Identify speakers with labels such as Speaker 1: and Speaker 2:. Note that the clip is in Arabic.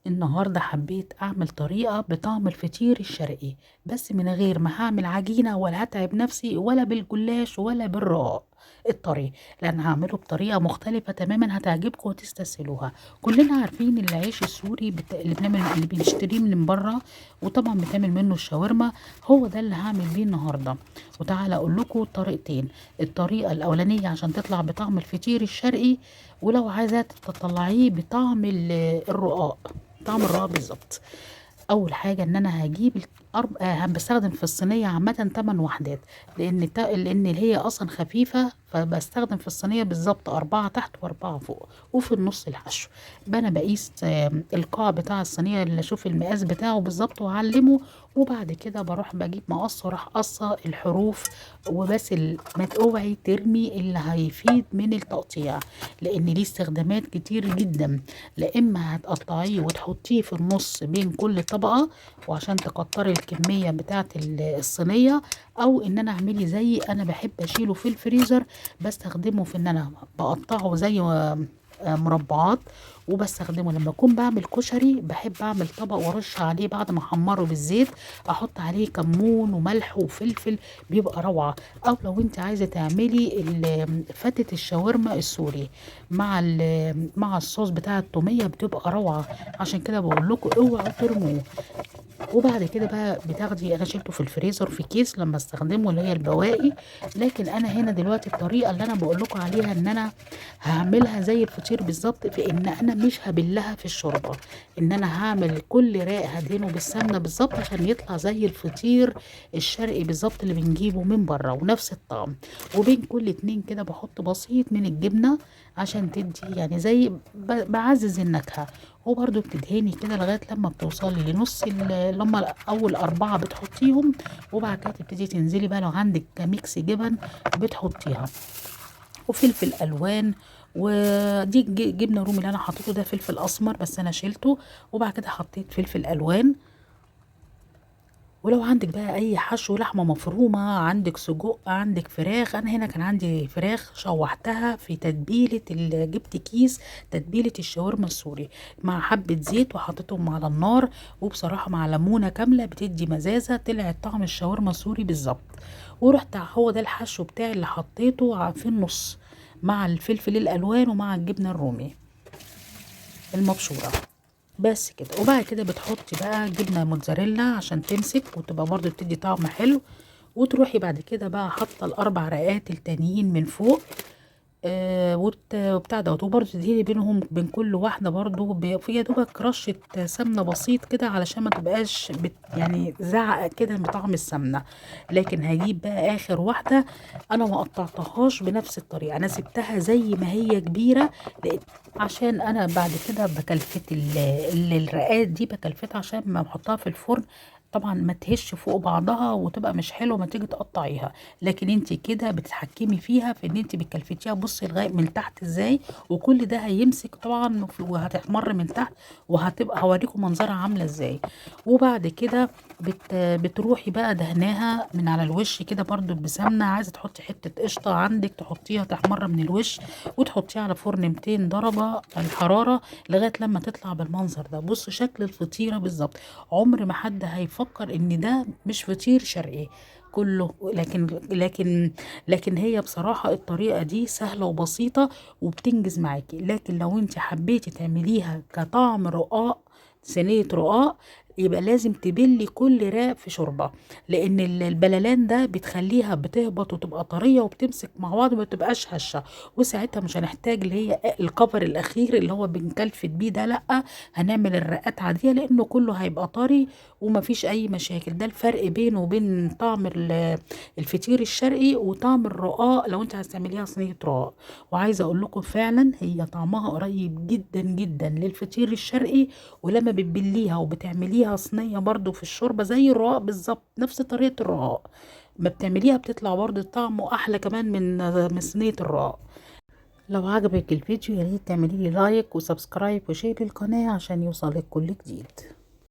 Speaker 1: النهاردة حبيت أعمل طريقة بطعم الفطير الشرقي، بس من غير ما هعمل عجينة ولا هتعب نفسي ولا بالجلاش ولا بالرقاق الطري، لأن هعمله بطريقة مختلفة تماما هتعجبكم وتستسهلوها. كلنا عارفين العيش السوري اللي بنشتريه من بره، وطبعا بتعمل منه الشاورما. هو ده اللي هعمل بيه النهاردة. وتعالى أقول لكم طريقتين. الطريقة الأولانية عشان تطلع بطعم الفطير الشرقي، ولو عايزة تطلعيه بطعم الرقاق، طعم الرقاق بالظبط. اول حاجه ان انا هجيب بستخدم في الصينيه عامه 8 وحدات، لان هي اصلا خفيفه، فبستخدم في الصينيه بالظبط 4 تحت و4 فوق، وفي النص الحشو. بقى انا بقيس القاع بتاع الصينيه اللي اشوف المقاس بتاعه بالظبط واعلمه. وبعد كده بروح بجيب مقص وراح قصه الحروف. وبس ما اوعي ترمي اللي هيفيد من التقطيع، لان ليه استخدامات كتير جدا. لا اما هتقطعيه وتحطيه في النص بين كل طبقة، وعشان تكتري الكمية بتاعة الصينية، او ان انا اعملي زي انا بحب اشيله في الفريزر. بستخدمه في ان انا بقطعه زي مربعات. وبستخدمه لما اكون بعمل كشري، بحب اعمل طبق وارش عليه بعد ما احمره بالزيت، احط عليه كمون وملح وفلفل، بيبقى روعة. او لو انت عايزة تعملي فتة الشاورما السوري مع الصوص بتاع التومية، بتبقى روعة. عشان كده بقول لكم اوعوا ترموه. وبعد كده بقى بتاخدي، انا شلته في الفريزر في كيس لما استخدمه اللي هي البواقي. لكن انا هنا دلوقتي الطريقه اللي انا بقول لكم عليها ان انا هعملها زي الفطير بالظبط، في ان انا مش هبلها في الشوربه. ان انا هعمل كل راق هدهنه بالسمنه بالظبط عشان يطلع زي الفطير الشرقي بالظبط اللي بنجيبه من بره، ونفس الطعم. وبين كل اتنين كده بحط بسيط من الجبنه، عشان تدي يعني زي بعزز النكهه. وبرده بتدهني كده لغايه لما بتوصلي لنص اللي هم اول 4 بتحطيهم. وبعد كده تبتدي تنزلي بقى لو عندك ميكس جبن بتحطيها، وفلفل الوان. ودي جبنه رومي اللي انا حطيته ده فلفل اسمر بس انا شلته. وبعد كده حطيت فلفل الوان. ولو عندك بقى اي حشو، لحمه مفرومه، عندك سجق، عندك فراخ. انا هنا كان عندي فراخ شوحتها في تتبيله جبت كيس تتبيله الشاورما السوري مع حبه زيت وحطيتهم على النار. وبصراحه مع ليمونه كامله بتدي مزازه، طلعت طعم الشاورما السوري بالظبط. ورحت هو ده الحشو بتاعي اللي حطيته في النص، مع الفلفل الالوان ومع الجبنه الرومي المبشوره. بس كده. وبعد كده بتحطي بقى جبنه موتزاريلا عشان تمسك وتبقى برضو بتدي طعم حلو. وتروحي بعد كده بقى حاطه الاربع رقات التانيين من فوق. وبتاع دوت. وبرضه تدهني بينهم بين كل واحده برضه في يا دوبك رشه سمنه بسيط كده، علشان ما تبقاش يعني زعقه كده بطعم السمنه. لكن هجيب بقى اخر واحده، انا ما قطعتهاش بنفس الطريقه، انا سبتها زي ما هي كبيره. لقيت عشان انا بعد كده بكلفت الرقات دي بكلفتها عشان ما بحطها في الفرن. طبعا ما تهش فوق بعضها وتبقى مش حلوه ما تيجي تقطعيها. لكن انت كده بتتحكمي فيها في ان انت بتكلفتيها، بصي لغايه من تحت ازاي. وكل ده هيمسك طبعا وهتحمر من تحت، وهتبقى هوريكم منظرها عامله ازاي. وبعد كده بتروحي بقى دهناها من على الوش كده برضو بسمنه. عايزه تحطي حته قشطه عندك تحطيها تحمر من الوش، وتحطيها على فرن 200 درجه الحراره لغايه لما تطلع بالمنظر ده. بصوا شكل الفطيره بالظبط. عمر ما حد هيفكر ان ده مش فطير شرقي كله. لكن هي بصراحة الطريقة دي سهلة وبسيطة وبتنجز معاكي. لكن لو انت حبيتي تعمليها كطعم رقاق، صينية رقاق، يبقى لازم تبلي كل راق في شوربة، لان البللان ده بتخليها بتهبط وتبقى طرية وبتمسك مع بعض وما تبقاش هشة. وساعتها مش هنحتاج اللي هي الكفر الاخير اللي هو بنكلفت بيه ده، لا، هنعمل الرقات عادية لانه كله هيبقى طري ومفيش اي مشاكل. ده الفرق بينه وبين طعم الفطير الشرقي وطعم الرقاق لو انت عايز تعمليها صينيه رقاق. وعايزه اقول لكم فعلا هي طعمها قريب جدا جدا للفطير الشرقي. ولما بتبليها وبتعمليها صينيه برضو في الشوربه زي الرقاق بالظبط نفس طريقه الرقاق، ما بتعمليها بتطلع برضو طعمه احلى كمان من صينيه الرقاق. لو عجبك الفيديو يا ريت تعملي لي لايك وسبسكرايب وشير القناه عشان يوصلك كل جديد.